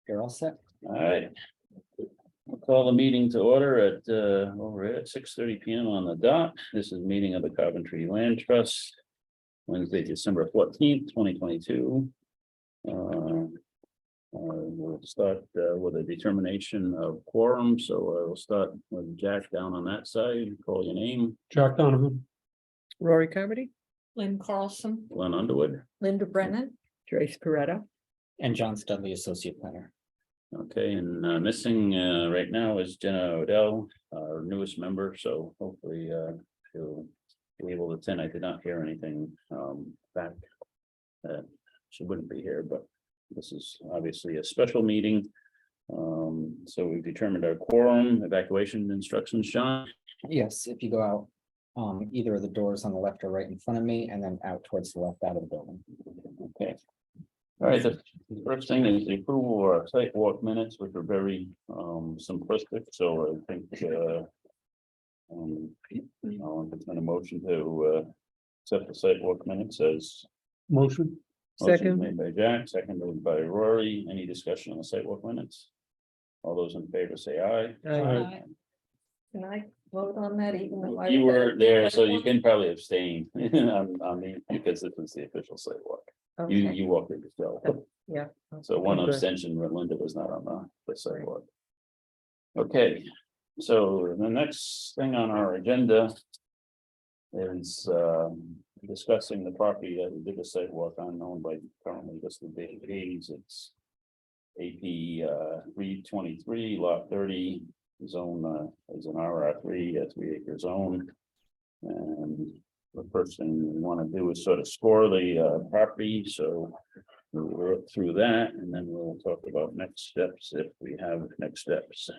You're all set. All right. We'll call the meeting to order at over at 6:30 PM on the dot. This is meeting of the Coventry Land Trust. Wednesday, December 14th, 2022. We'll start with a determination of quorum. So we'll start with Jack down on that side. Call your name. Jack Donovan. Rory Carmody, Lynn Carlson, Glenn Underwood. Linda Brennan, Joyce Coretta, And John Studley, Associate Planner. Okay, and missing right now is Jenna Odell, our newest member, so hopefully she'll be able to attend. I did not hear anything back. She wouldn't be here, but this is obviously a special meeting. So we've determined our quorum, evacuation instructions, Sean. Yes, if you go out, either of the doors on the left or right in front of me, and then out towards the left out of the building. Okay. All right, the first thing is the approval of our site walk minutes, which are very simplistic, so I think I'll entertain a motion to accept the site walk minutes as Motion. motion Second. made by Jack, seconded by Rory. Any discussion on the site walk minutes? All those in favor say aye. Aye. can I vote on that even though I? You were there, so you can probably abstain on the, because this was the official site walk. You Okay. walked it yourself. Yeah. So one Okay. abstention, where Linda was not on the sidewalk. Okay, so the next thing on our agenda is discussing the property that we did the sidewalk on, owned by currently just the David Hayes. It's AP 323 lot 30 zone is an RR3 a 3-acre zone. And the first thing we want to do is sort of score the property, so we'll work through that, and then we'll talk about next steps if we have next steps.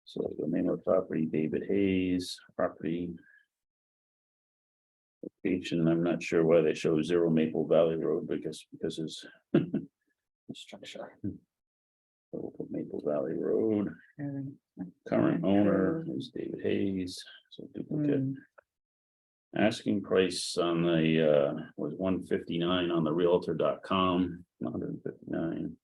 So the name of the property, David Hayes, property location, I'm not sure why they show 0 Maple Valley Road, because it's Structure. so we'll put Maple Valley Road. And, Current owner is David Hayes, so duplicate. Asking price on the was 159 on the realtor.com, 159.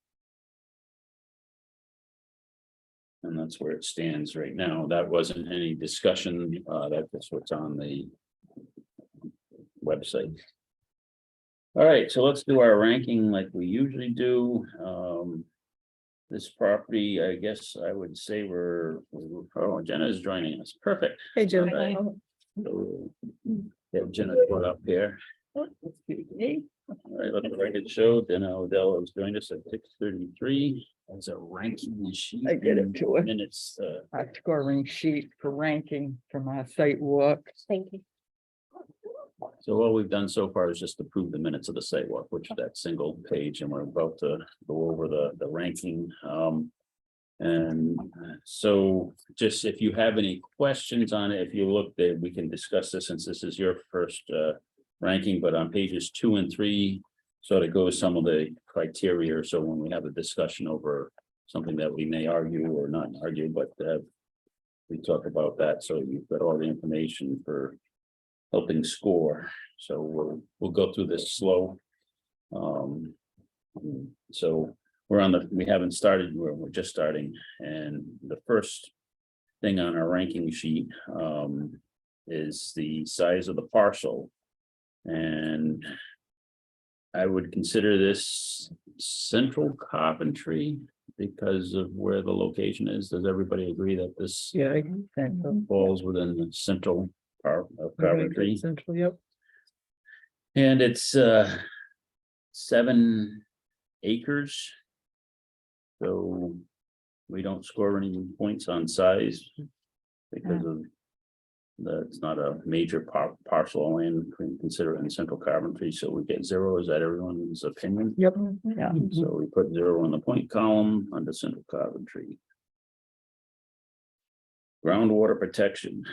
And that's where it stands right now. That wasn't any discussion, that's what's on the website. All right, so let's do our ranking like we usually do. This property, I guess I would say oh, Jenna's joining us. Perfect. hey, Jim. Right. So, yeah, Jenna brought up here. All right, let the record show. Jenna Odell has joined us at 6:33 as a ranking sheet. I get it to her. Minutes. Our scoring sheet for ranking from our site walk. Thank you. So all we've done so far is just approve the minutes of the site walk, which is that single page, and we're about to go over the ranking. And so just if you have any questions on it, if you look there, we can discuss this since this is your first ranking, but on pages 2 and 3 sort of goes some of the criteria. So when we have a discussion over something that we may argue or not argue, but we talk about that. So you've got all the information for helping score. So we'll go through this slow. So we haven't started, we're just starting. And the first thing on our ranking sheet is the size of the parcel. And I would consider this central Coventry because of where the location is. Does everybody agree that this Yeah. I think so. falls within the central part of Coventry? Central, yep. And it's 7 acres. So we don't score any points on size because of it's not a major parcel of land, we consider it in central Coventry, so we get 0. Is that everyone's opinion? Yep. Yeah. So we put 0 in the point column under central Coventry. Groundwater protection.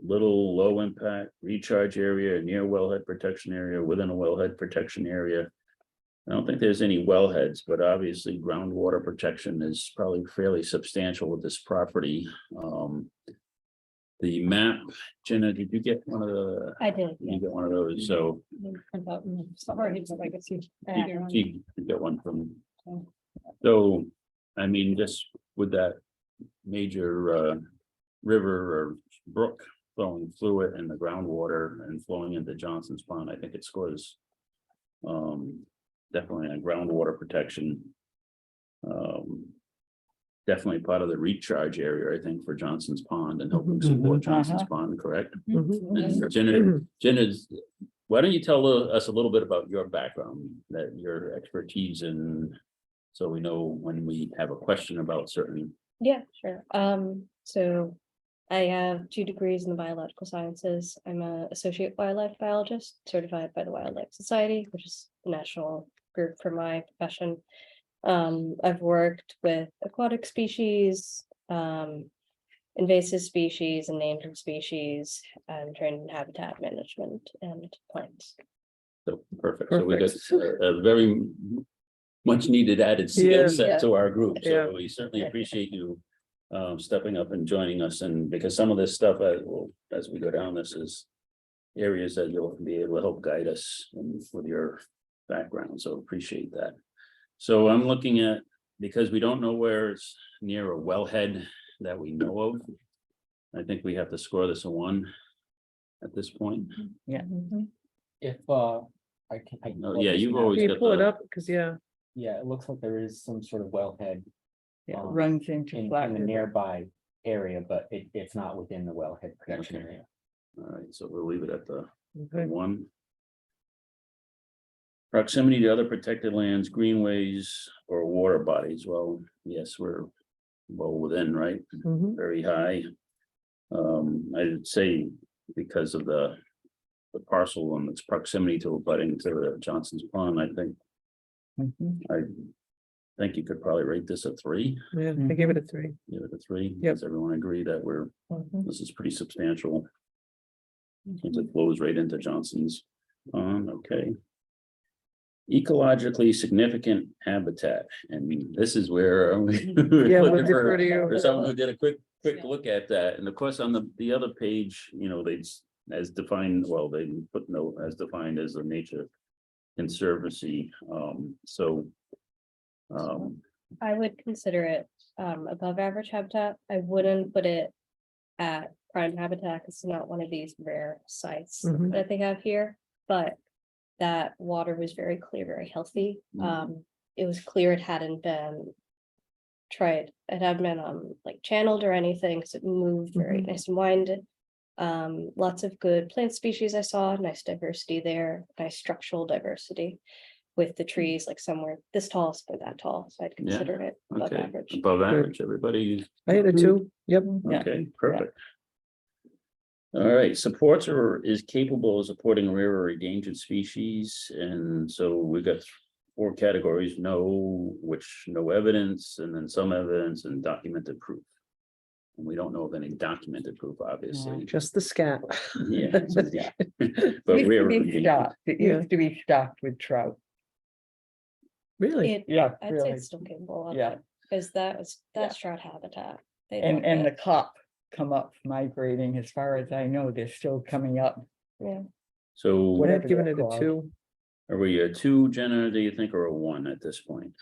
Little low impact recharge area near wellhead protection area, within a wellhead protection area. I don't think there's any wellheads, but obviously groundwater protection is probably fairly substantial with this property. The map, Jenna, did you get one of the? I did. You got one of those, so Sorry, but I guess you. you got one from So, I mean, just with that major river or brook flowing through it and the groundwater and flowing into Johnson's Pond, I think it scores definitely on groundwater protection. Definitely part of the recharge area, I think, for Johnson's Pond and helping support Johnson's Pond, correct? And Jenna's, why don't you tell us a little bit about your background, that your expertise in, so we know when we have a question about certain. Yeah, sure. So I have 2 degrees in the biological sciences. I'm an associate wildlife biologist certified by the Wildlife Society, which is the national group for my profession. I've worked with aquatic species, invasive species, and endangered species, and trained in habitat management and plants. So perfect. So we got a very much needed added skill Yeah. set to our group. Yeah. So we certainly appreciate you stepping up and joining us, and because some of this stuff, well, as we go down, this is areas that you'll be able to help guide us with your background. So appreciate that. So I'm looking at, because we don't know where it's near a wellhead that we know of, I think we have to score this a 1 at this point. If I can. Oh, pull yeah, this you've map. always You got pull it the, up, because Yeah, it looks like there is some sort of wellhead it Um, runs into in flat. the River. nearby area, but it's not within the wellhead protection Okay. area. all right, so we'll leave it at the Okay. 1. Proximity to other protected lands, greenways, or water bodies. Well, yes, we're well within, right? Mhm. Very high. I'd say because of the parcel and its proximity to abutting to the Johnson's Pond, I think you could probably rate this a 3. Yeah, I give it a 3. Give it a 3. Yep. Does everyone agree that Mhm. this is pretty substantial? Since it flows right into Johnson's Pond, okay. Ecologically significant habitat, and this is where Yeah, we'll looking defer to you. for someone who did a quick look at that. And of course, on the other page, you know, they as defined, well, they put no as defined as a nature conservancy. I would consider it above average habitat. I wouldn't put it at prime habitat, because it's not one of these rare sites Mhm. that they have here, but that water was very clear, very healthy. It was clear it hadn't been it hadn't been like channeled or anything, because it moved very nice and winded. Lots of good plant species I saw, nice diversity there, nice structural diversity with the trees, like somewhere this tall, somewhere that tall, so I'd consider it above okay, average. above average, everybody. I had a 2. Yep. Yeah. Okay, perfect. All right, supports or is capable of supporting rare or endangered species, and so we got 4 categories: no, which no evidence, and then some evidence, and documented proof. And we don't know of any documented proof, obviously. Just the scat. Yeah. Yeah. But Used to rare. or be endangered. stocked. It Yeah. used to be stocked with trout. Really? I'd say Really. it's still capable of Yeah. it, because that's Yeah. trout habitat. They And love the it. cop come up migrating, as far as I know, they're still coming up. Yeah. So I'd Whatever have given they're it a called. 2. are we a 2, Jenna, do you think, or a 1 at this point?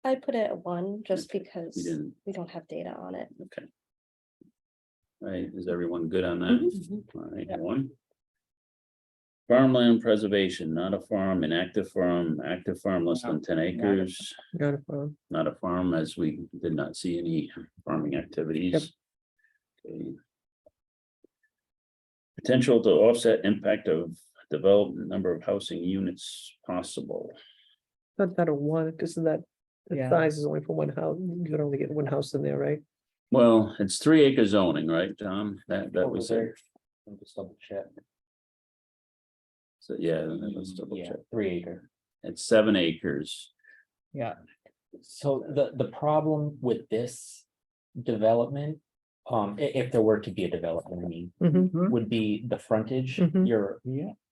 I'd put it at 1, just Okay, because we didn't. we don't have data on it. Okay. All right, is everyone good on that? Mm-hmm. All right, Yeah. 1. Farmland preservation, not a farm, an active farm less than 10 acres, Not a farm. not a farm, as we did not see any farming activities. Okay. Potential to offset impact of development, number of housing units possible. Not that a 1, because the Yeah. size is only for 1 house. You could only get 1 house in there, right? Well, it's 3-acre zoning, right, John? That Over was there. it. Let me just double check. So, yeah, let's double Yeah, check. 3 acre. It's 7 acres. Yeah. So the problem with this development, if there were to be a development, I mean, Mhm. would be the frontage. Mhm. You're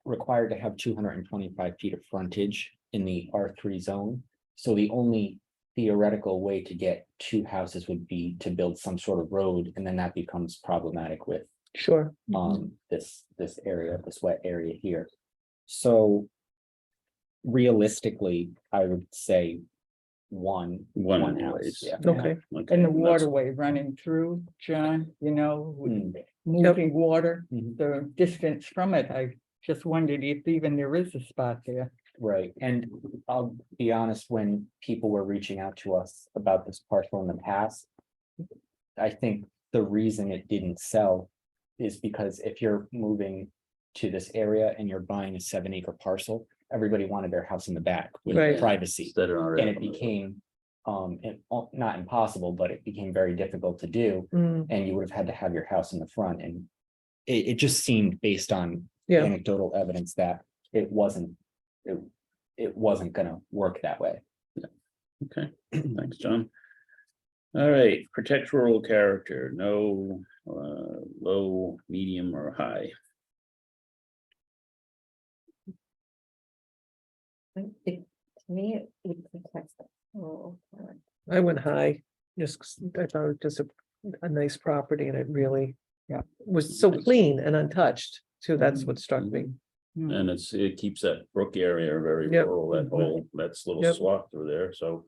required to have 225 feet of frontage in the R3 zone. So the only theoretical way to get 2 houses would be to build some sort of road, and then that becomes problematic with Sure. this area, this wet area here. So realistically, I would say one house, anyways. yeah. Okay, Okay, And the that's- waterway running through, John, you know, with Mm. moving water, Mhm. the distance from it, I just wondered if even there is a spot there. Right, and I'll be honest, when people were reaching out to us about this parcel in the past. I think the reason it didn't sell is because if you're moving to this area and you're buying a 7 acre parcel, everybody wanted their house in the back with Right. privacy. Instead of our- And it became, not impossible, but it became very difficult to do, Mm, and you would have had to have your house in the front, and. It just seemed based on yeah, anecdotal evidence that it wasn't, it wasn't gonna work that way. Okay, thanks, John. All right, protect rural character, no, low, medium, or high. To me, it would protect the rural character. I went high, just 'cause I thought it was just a nice property and it really. Yeah. Was so clean and untouched, too, that's Mhm. what struck me. Hmm. And it keeps that brook area very Yep. rural, that whole, that's little Yep. swath through there, so.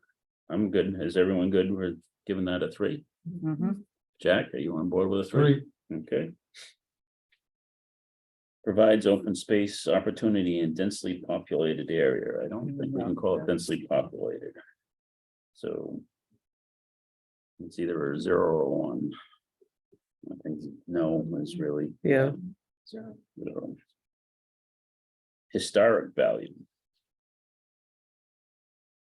I'm good, is everyone good, we're giving that a 3. Mhm. Jack, are you on board with a 3? Okay. Provides open space opportunity in densely populated area, I don't think we can call it densely populated. So. It's either a 0 or 1. I think no is really. Yeah. 0. Historic value,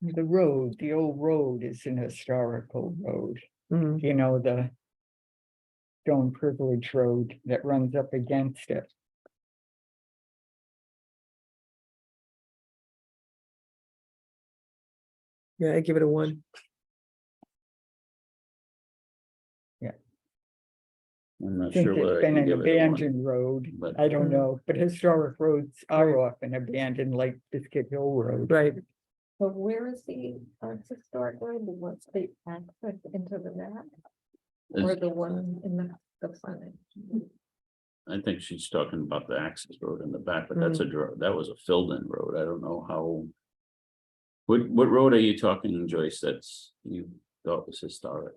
The road, the old road is an historical road, Mm, you know, the stone privilege road that runs up against it. yeah, I give it a 1. I'm not Since sure whether it's I been can an give it a 1. abandoned road, but- I don't Mm. know, but historic roads are Right. often abandoned, like Biscuit Hill Road. Right, But where is the historic road, the one the access into the back, or Is- the one in the front? I think she's talking about the access road in the back, but that's that was a filled-in road, I don't know how. What road are you talking, Joyce, that's you thought was historic?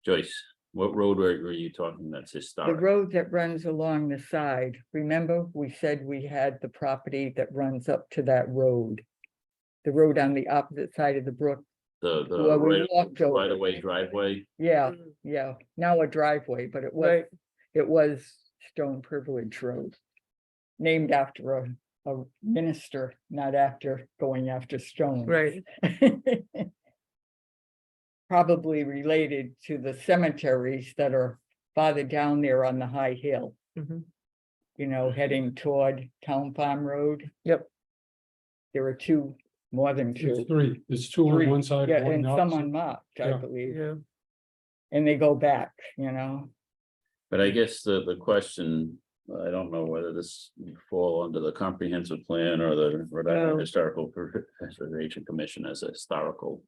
Joyce, what road were you talking that's The historic? road that runs along the side, remember, we said we had the property that runs up to that road. The road on the opposite side of the brook, The Well, we walked over. right away driveway, yeah, Mm. yeah, now a driveway, but it was, right, it was Stone Privilege Road. Named after a minister, not after going after stone. right, Probably related to the cemeteries that are farther down there on the high hill, mhm, you know, heading toward Town Farm Road. Yep. There are two, more than two. It's 3, it's 2 Three, on one side. Yeah, one and the some opposite. unmarked, I Yeah. believe, yeah, and they go back, you know. but I guess the question, I don't know whether this would fall under the comprehensive plan or the Rhode Island No. Historical Preservation Commission as a historical.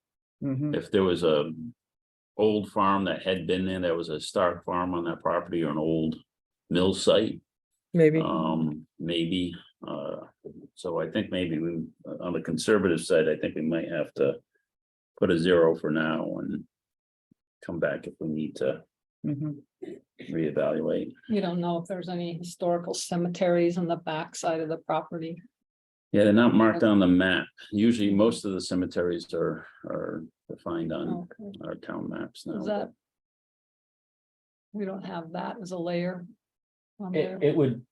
Mhm. If there was a old farm that had been there was a historic farm on that property or an old mill site, maybe, maybe, so I think maybe we, on the conservative side, I think we might have to put a 0 for now and come back if we need to Mhm. reevaluate. You don't know if there's any historical cemeteries on the back side of the property. Yeah, they're not marked on the map. Usually, most of the cemeteries are defined on Okay, our town maps now. is that? We don't have that as a layer. On there. It would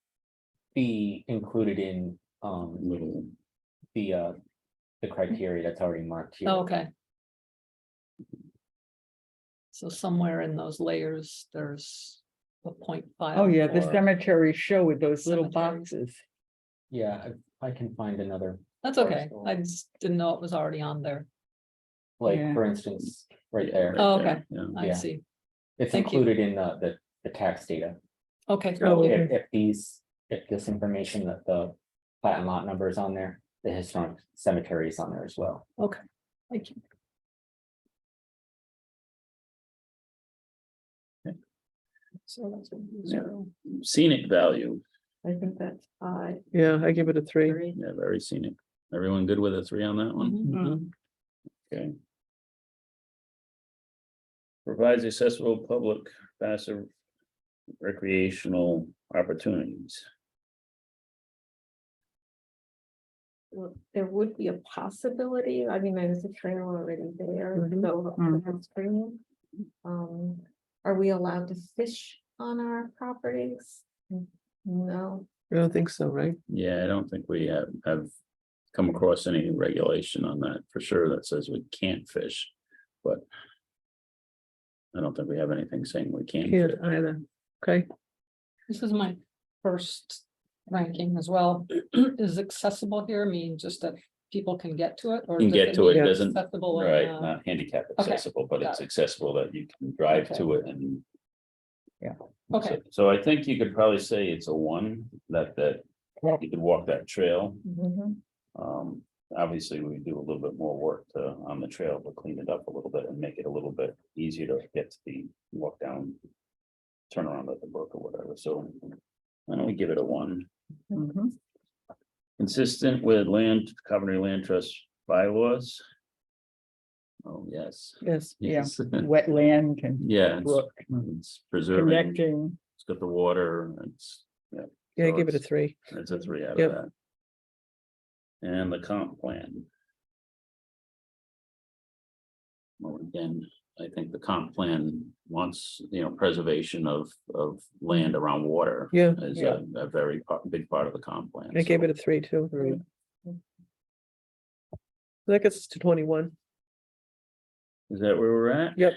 be included in, Little, the criteria that's already marked here. Oh, okay. So somewhere in those layers, there's a point file. Oh, yeah, the for- cemetery show with those little Cemeteries. boxes. Yeah, I can find another, That's okay, parcel. I just didn't know it was already on there. like, Yeah. for instance, right there. Oh, there, okay. yeah. I Yeah. see, It's Thank you. included in the tax data. okay. So Oh, if this information that the plat and lot number is on there, the historic cemetery is on there as well. Okay, thank you. So that's gonna be Yeah. 0. Scenic value, I think that's five. Yeah, I give it a 3. Three. Yeah, very scenic. Everyone good with a 3 on that one? Mhm. Okay. Provides accessible public passive recreational opportunities. Well, there would be a possibility, I mean, there's a trail already there, Mhm. so. Mhm. that's green. Are we allowed to fish on our properties? No, I don't think so, right? Yeah, I don't think we have come across any regulation on that for sure that says we can't fish, but. I don't think we have anything saying we can't. Can't fish. either. Okay, This is my first ranking as well. Is accessible here mean just that people can get to it? Or Can does get to it, mean doesn't, accessible in, right, not handicap accessible, but got it's it. accessible that you can drive Okay. to it and. Okay, So I think you could probably say it's a 1, that you could walk that trail. Mhm. Obviously, we do a little bit more work on the trail, but clean it up a little bit and make it a little bit easier to get to the walk down. Turn around at the brook or whatever, so why don't we give it a 1? Mhm. Consistent with Coventry Land Trust bylaws. Oh, yes. yes, Yeah. Yes. Wetland and Yeah, brook it's preserving, connecting. it's got the water, it's, yeah, So give it a it's- 3. it's a 3 out of Yep. that. And the comp plan. Well, again, I think the comp plan wants, preservation of land around water. Yeah. Is Yeah. a very big part of the comp plan. I gave so- it a 3 too. That gets us to 21. Is that where we're at? Yep.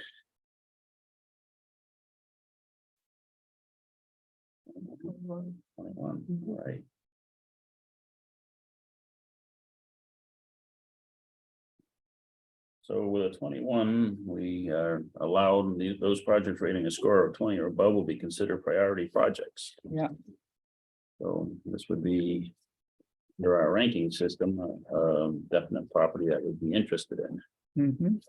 Mhm. 21, right. So with a 21, we are allowed those projects rating a score of 20 or above will be considered priority projects. Yeah. So this would be. Under our ranking system, definite property that would be interested in. Mhm.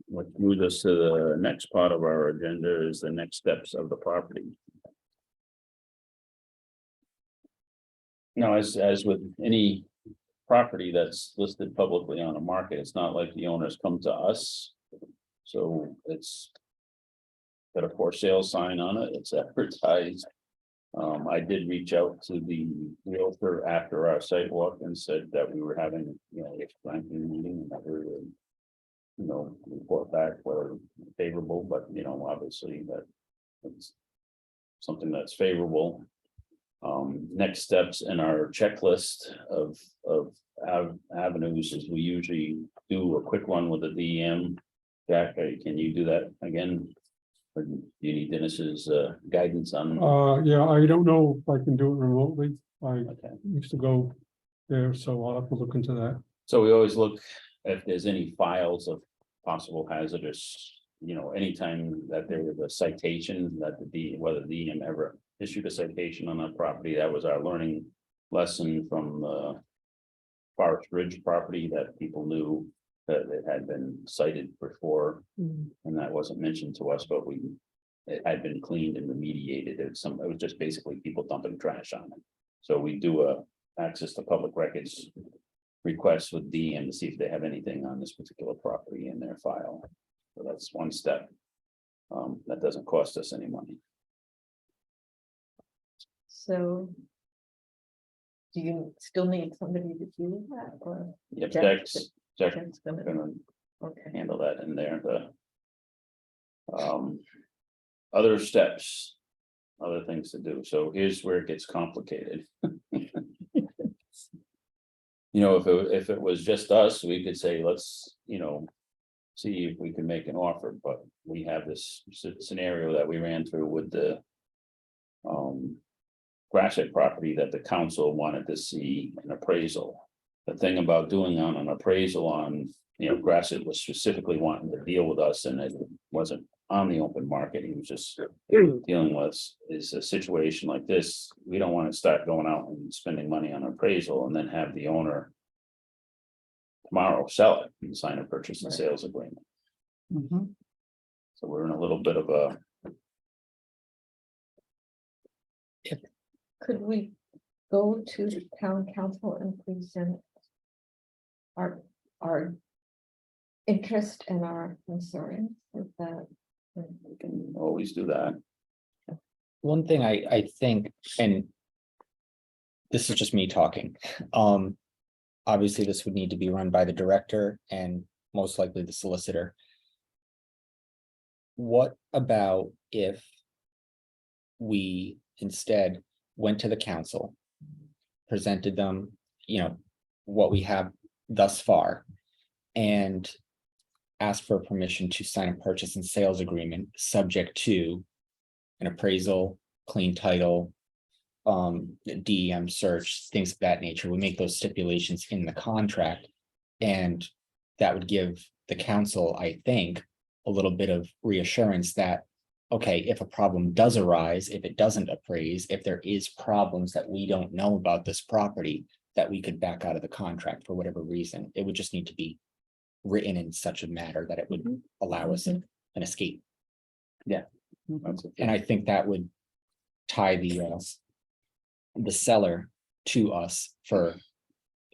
What moves us to the next part of our agenda is the next steps of the property. Now, as with any property that's listed publicly on the market, it's not like the owners come to us. So it's got a for sale sign on it, it's advertised. I did reach out to the realtor after our site walk and said that we were having, a ranking meeting and that we would. Report back whether favorable, but obviously that. It's something that's favorable. Next steps in our checklist of avenues is we usually do a quick one with the DEM. Jack, can you do that again? Or do you need Dennis's guidance on? Yeah, I don't know if I can do it remotely. I Okay. used to go there, so I'll have to look into that. So we always look if there's any files of possible hazardous, anytime that there was a citation that whether the DM ever issued a citation on that property, that was our learning lesson from the Forest Ridge property that people knew that it had been cited before, Mm. and that wasn't mentioned to us, but it had been cleaned and remediated. It was just basically people dumping trash on it. So we do a access to public records request with DM to see if they have anything on this particular property in their file. So that's one step. That doesn't cost us any money. So. Do you still need somebody to do that or? Yep, Jack- Jack's Jack's gonna- gonna Okay. handle that in there, other steps. Other things to do, so here's where it gets complicated. If it was just us, we could say, let's, see if we can make an offer, but we have this scenario that we ran through with the. Grasset property that the council wanted to see an appraisal. The thing about doing on an appraisal on, Grasset was specifically wanting to deal with us and it wasn't on the open market. He was just dealing with is a situation like this. We don't want to start going out and spending money on appraisal and then have the owner tomorrow sell it and sign a purchase and sales agreement. Mhm. So we're in a little bit of a Could we go to the town council and present our interest and our concerns with that? We can always do that. One thing I think, and this is just me talking, obviously this would need to be run by the director and most likely the solicitor. What about if we instead went to the council, presented them, what we have thus far, and asked for permission to sign a purchase and sales agreement subject to an appraisal, clean title, DEM search, things of that nature. We make those stipulations in the contract. And that would give the council, I think, a little bit of reassurance that, okay, if a problem does arise, if it doesn't appraise, if there is problems that we don't know about this property, that we could back out of the contract for whatever reason. It would just need to be written in such a manner that it would allow us an escape. That's a- And I think that would tie the seller to us for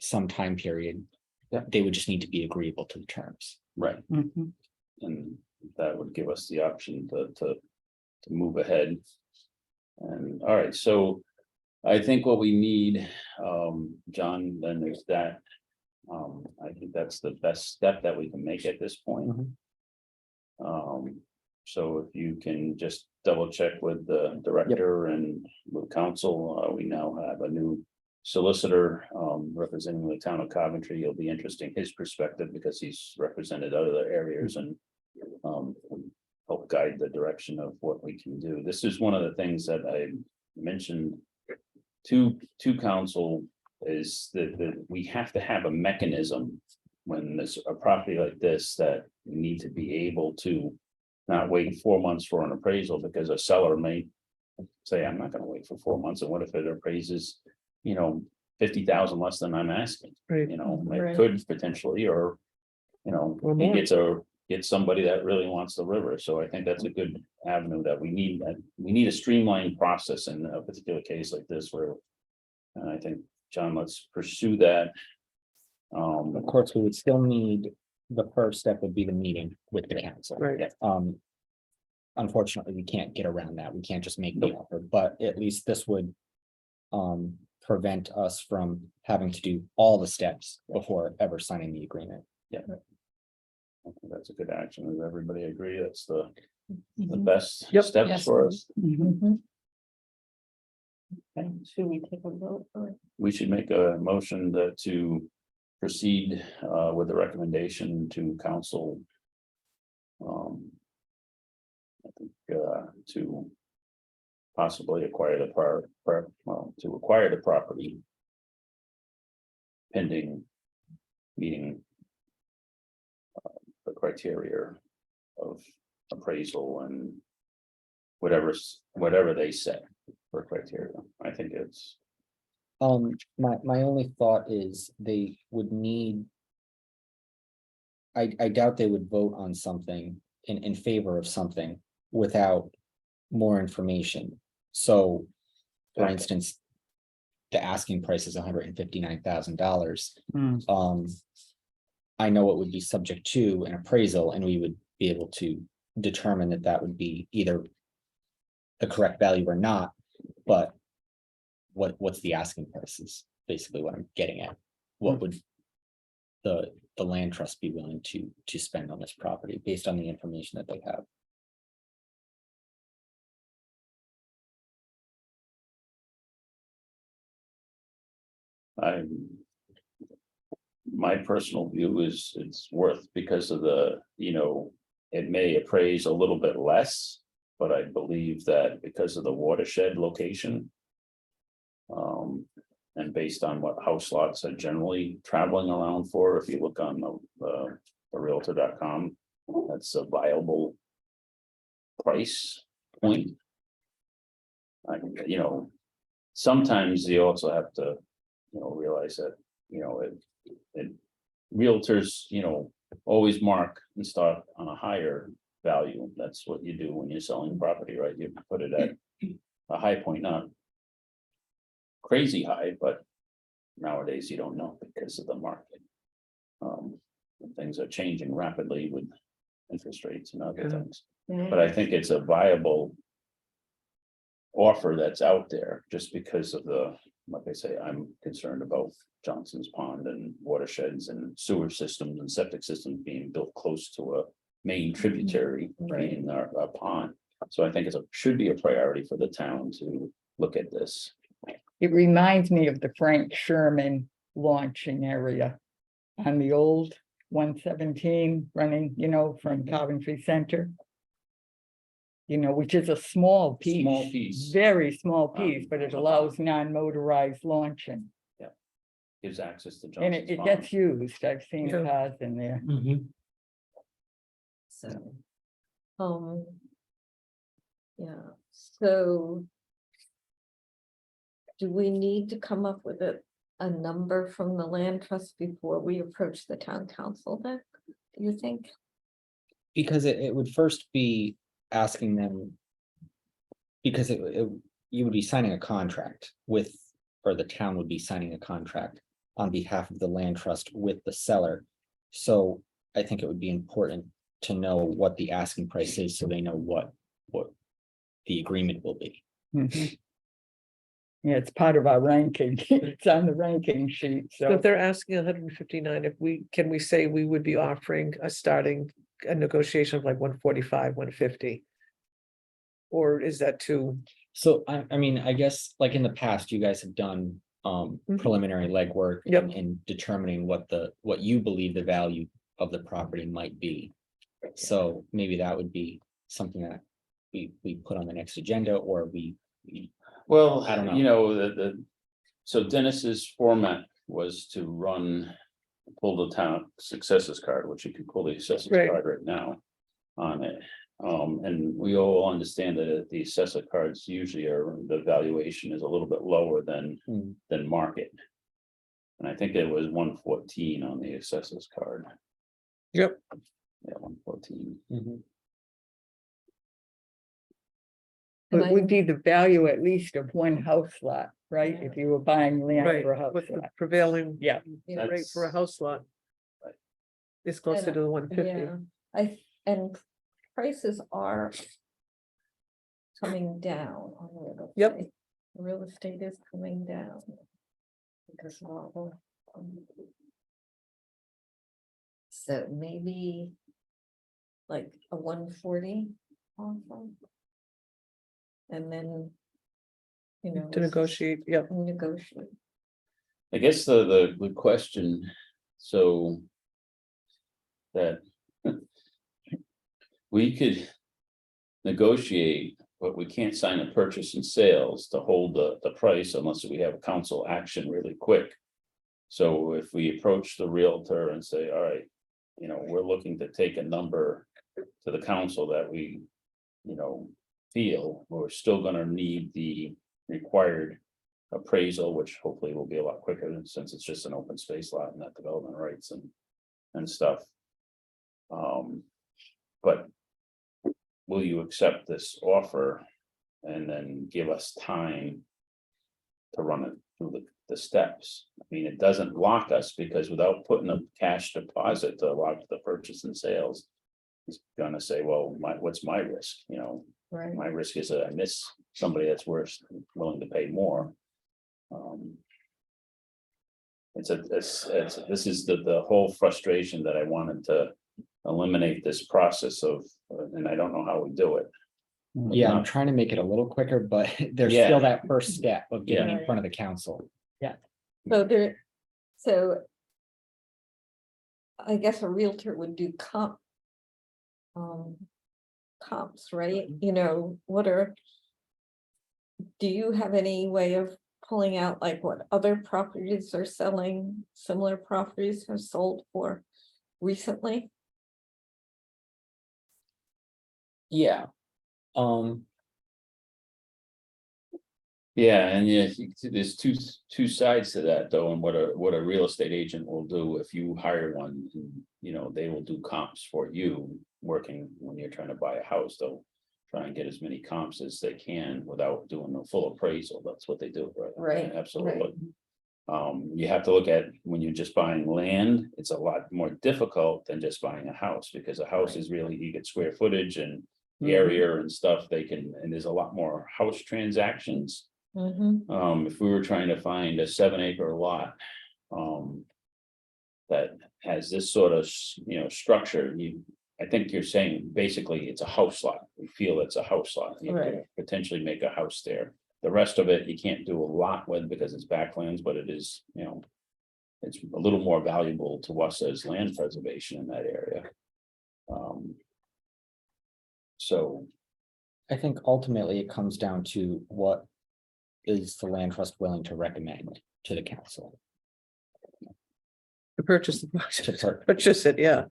some time period. They would just need to be agreeable to the terms. Right, and that would give us the option to move ahead. And all right, so I think what we need, John, then there's that. I think that's the best step that we can make at this point. So if you can just double check with the director and with council, we now have a new solicitor representing the town of Coventry. It'll be interesting his perspective because he's represented other areas and help guide the direction of what we can do. This is one of the things that I mentioned to council is that we have to have a mechanism when there's a property like this that we need to be able to not wait 4 months for an appraisal because a seller may say, I'm not gonna wait for 4 months. And what if it appraises, 50,000 less than I'm asking? Right. It Right. could potentially, or, Or he more. gets somebody that really wants the river. So I think that's a good avenue that we need. We need a streamlined process in a particular case like this where, and I think, John, let's pursue that. Of course, we would still need, the first step would be the meeting with the council. Right. Unfortunately, we can't get around that. We can't just make the offer, but at least this would prevent us from having to do all the steps before ever signing the agreement. I think that's a good action. Does everybody agree? That's the best Yep. steps Yes. for us. Should we take a vote? We should make a motion that to proceed with the recommendation to council. I think to possibly acquire the to acquire the property. Pending meeting. The criteria of appraisal and whatever they set for criteria. I think it's, My only thought is they would need. I doubt they would vote on something in favor of something without more information. So, for Okay. instance, the asking price is $159,000. I know it would be subject to an appraisal, and we would be able to determine that that would be either the correct value or not, but what's the asking price is basically what I'm getting at. What would the land trust be willing to spend on this property based on the information that they have? my personal view is it's worth because of the, it may appraise a little bit less, but I believe that because of the watershed location. And based on what house lots are generally traveling around for, if you look on the realtor.com, that's a viable price point. Sometimes you also have to, realize that, realtors, always mark and start on a higher value. That's what you do when you're selling property, right? You put it at a high point, not crazy high, but nowadays you don't know because of the market. Things are changing rapidly with interest rates and other Yeah. things, but I think it's a viable offer that's out there just because of the, like I say, I'm concerned about Johnson's Pond and watersheds and sewer systems and septic systems being built close to a main tributary being our pond. So I think should be a priority for the town to look at this. It reminds me of the Frank Sherman launching area on the old 117 running, from Coventry Center. Which is a small piece. Small piece. Very small piece, but it allows non-motorized launching. Gives access to And Johnson's it Pond. gets used. I've seen Yeah. cars in there. So. Yeah, so. Do we need to come up with a number from the land trust before we approach the town council then? Do you think? Because it would first be asking them. Because you would be signing a contract with, or the town would be signing a contract on behalf of the land trust with the seller. So I think it would be important to know what the asking price is, so they know what the agreement will be. Mhm. Yeah, it's part of our ranking. It's on the ranking sheet, So so. if they're asking 159, can we say we would be offering a negotiation of like 145, 150? Or is that too? So I mean, I guess like in the past, you guys have done Mhm. preliminary legwork Yep. in determining what you believe the value of the property might be. So maybe that would be something that we put on the next agenda, or we Well, I don't know. So Dennis's format was to pull the town successes card, which you can pull the assessors Right. card right now on it. And we all understand that the assessor cards usually the valuation is a little bit lower than market. And I think it was 114 on the assessors card. Yep. Yeah, 114. It would be the value at least of one house lot, right? If you were buying land Right, for a house with the lot. prevailing Yeah, Yeah. rate for a house lot. Right. It's closer to the 150. Yeah, and prices are. Coming down on real estate. Yep. Real estate is coming down. Because of all the. So maybe. Like a 140 offer. And then. To negotiate, yep. Negotiate. I guess the good question, so. That. We could. Negotiate, but we can't sign a purchase and sales to hold the price unless we have a council action really quick. So if we approach the realtor and say, all right, we're looking to take a number to the council that we, feel we're still gonna need the required appraisal, which hopefully will be a lot quicker since it's just an open space lot and that development rights and stuff. But will you accept this offer and then give us time to run it through the steps? I mean, it doesn't lock us because without putting a cash deposit to lock the purchase and sales, he's gonna say, well, what's my risk? Right. My risk is that I miss somebody that's willing to pay more. This is the whole frustration that I wanted to eliminate this process of, and I don't know how we do it. Yeah, I'm trying to make it a little quicker, but there's Yeah. still that first step of getting Yeah. in front of the council. So. I guess a realtor would do comps, right? Do you have any way of pulling out like what other properties are selling, similar properties have sold for recently? Yeah. Yeah, and there's two sides to that though, and what a real estate agent will do if you hire one, they will do comps for you, working when you're trying to buy a house, they'll try and get as many comps as they can without doing a full appraisal. That's what they do, right? Right, Absolutely. You have to look at when you're just buying land, it's a lot more difficult than just buying a house, because a house is really, you get square footage and area and stuff, and there's a lot more house transactions. If we were trying to find a 7-acre lot, that has this sort of, structure, I think you're saying basically it's a house lot. We feel it's a house lot. You Right. could potentially make a house there. The rest of it, you can't do a lot with because it's backlands, but it is, it's a little more valuable to us as land preservation in that area. So, I think ultimately it comes down to what is the land trust willing to recommend to the council. To purchase, To- purchase it, yeah.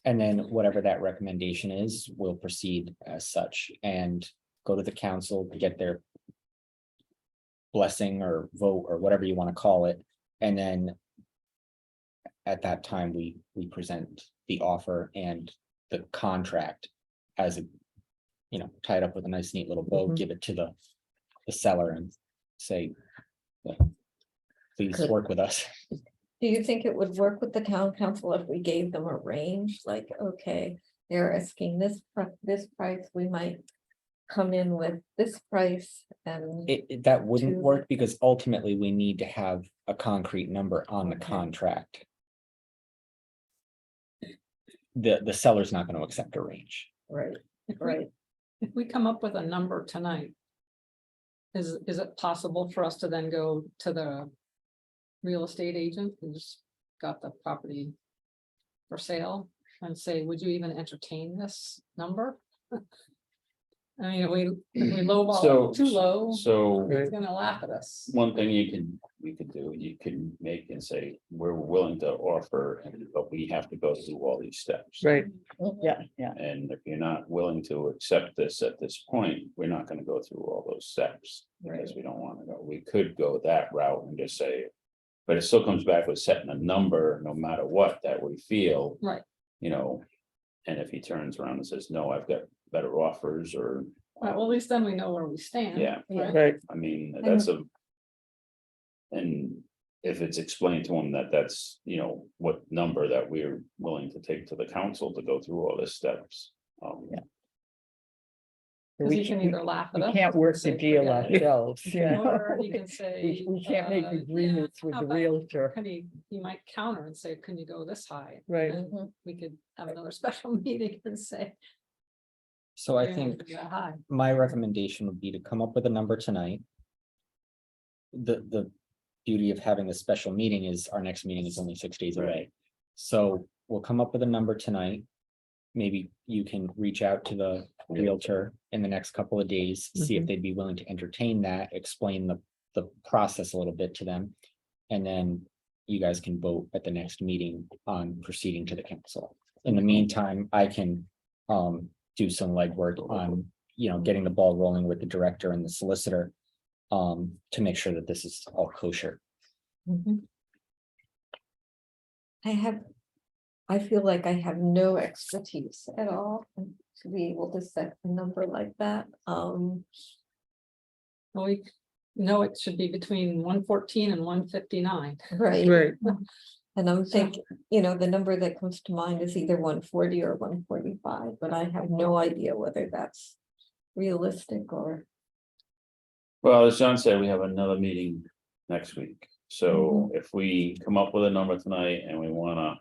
And then whatever that recommendation is, we'll proceed as such and go to the council to get their blessing or vote or whatever you want to call it. And then at that time, we present the offer and the contract as a, tied up with a nice neat little bow, Mhm. give it to the seller and say, please Good. work with us. Do you think it would work with the town council if we gave them a range, like, okay, they're asking this price, we might come in with this price and. That wouldn't To- work because ultimately we need to have a concrete number on the Okay. contract. The seller's not going to accept a range. Right, If we- right. If we come up with a number tonight. Is it possible for us to then go to the real estate agent who's got the property for sale and say, would you even entertain this number? I mean, if we So- lowball too low, so it's gonna laugh at us. one thing we could do, you can make and say, we're willing to offer, but we have to go through all these steps. Right, Yeah. And if you're not willing to accept this at this point, we're not gonna go through all those steps. Because we don't wanna go, we could go that route and just say. But it still comes back with setting a number, no matter what, that we feel. Right. And if he turns around and says, no, I've got better offers, or. Right, well, at least then we know where we stand. Yeah. right? right. I mean, that's a. And if it's explained to him that that's, what number that we're willing to take to the council to go through all the steps. Yeah. Cause he can either laugh at We us. can't or work the say, deal "Forget it." ourselves, you know? Or he can say. We can't make yeah, agreements with how the about- realtor. Can he might counter and say, can you go this high? Right. And Mhm. we could have another special meeting and say. So I "Yeah, think yeah, high. my recommendation would be to come up with a number tonight. The beauty of having a special meeting is our next meeting is only 6 days away. So we'll come up with a number tonight. Maybe you can reach out to the realtor in the next couple of days, see if they'd be willing to entertain that, explain the process a little bit to them. And then you guys can vote at the next meeting on proceeding to the council. In the meantime, I can do some legwork on, getting the ball rolling with the director and the solicitor. To make sure that this is all kosher. I feel like I have no expertise at all to be able to set a number like that. Well, we know it should be between 114 and 159. Right. Right, And I'm thinking, the number that comes to mind is either 140 or 145, but I have no idea whether that's realistic or. Well, as John said, we have another meeting next week. So if we come up with a number tonight and we wanna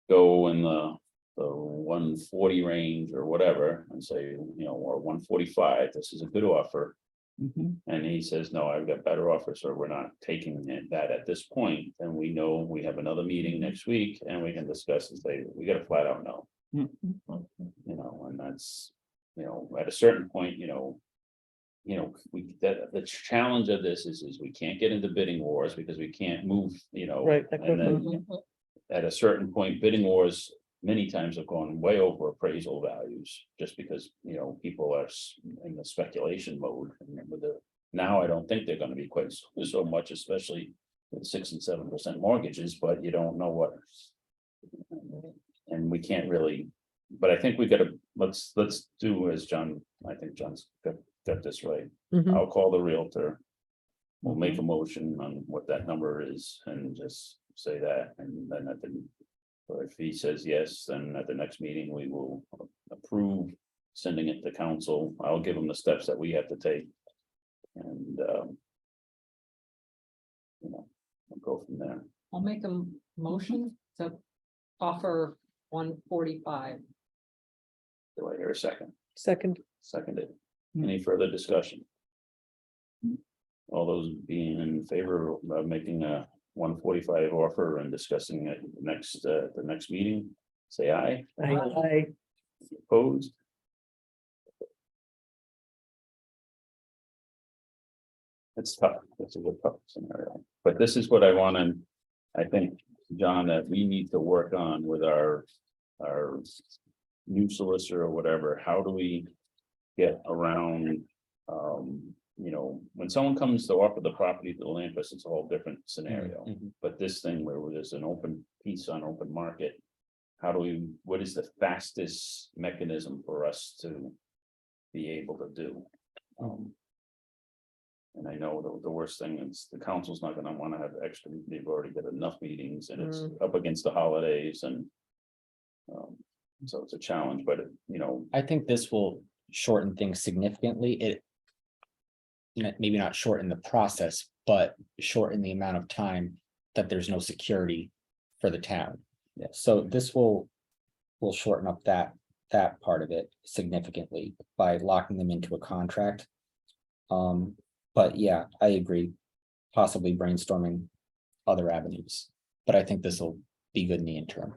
go in the 140 range or whatever and say, or 145, this is a good offer. And he says, no, I've got better offers, or we're not taking that at this point, then we know we have another meeting next week and we can discuss and say, we got a flat out no. And that's, at a certain point, the challenge of this is we can't get into bidding wars because we can't move, right. and then at a certain point, bidding wars many times have gone way over appraisal values, just because, people are in the speculation mode. And now I don't think they're gonna be quite so much, especially with 6% and 7% mortgages, but you don't know what. And we can't really But I think we gotta, let's do as John, I think John's got this right. Mhm. I'll call the Realtor. We'll make a motion on what that number is and just say that, and then at the. Or if he says yes, then at the next meeting, we will approve sending it to council. I'll give him the steps that we have to take. And you know, we'll go from there. I'll make a motion to offer 145. Do I hear a second? Second, Seconded. Any further discussion? All those being in favor of making a 145 offer and discussing it the next meeting, say aye. I, Opposed? It's tough. It's a good tough scenario, but this is what I want to, I think, John, that we need to work on with our new solicitor or whatever. How do we get around, you know, when someone comes to offer the property to the land trust, it's a whole different scenario. Mhm. But this thing where there's an open piece on open market, how do we, what is the fastest mechanism for us to be able to do? And I know the worst thing is the council's not gonna wanna have extra, they've already got enough meetings and it's up against the holidays and. So it's a challenge, but you know, I think this will shorten things significantly. Maybe not shorten the process, but shorten the amount of time that there's no security for the town. Yeah. So this will shorten up that part of it significantly by locking them into a contract. But yeah, I agree, possibly brainstorming other avenues, but I think this will be good in the interim.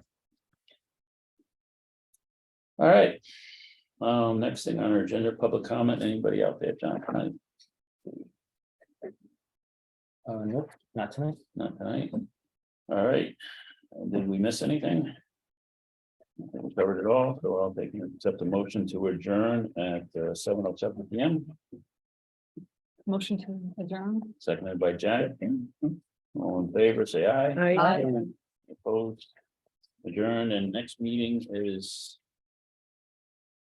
all right. Next thing on our agenda, public comment. Anybody out there, John? Tonight? Nope, not tonight. Not tonight. All right. Did we miss anything? I think we covered it all, so I'll accept a motion to adjourn at 7:07 PM. Motion to adjourn. Seconded by Jack. All in favor, say aye. I. Opposed. Adjourn, and next meeting is.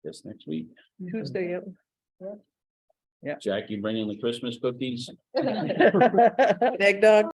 Just next week. Tuesday, Jack, you bringing the Christmas cookies? Eggnog.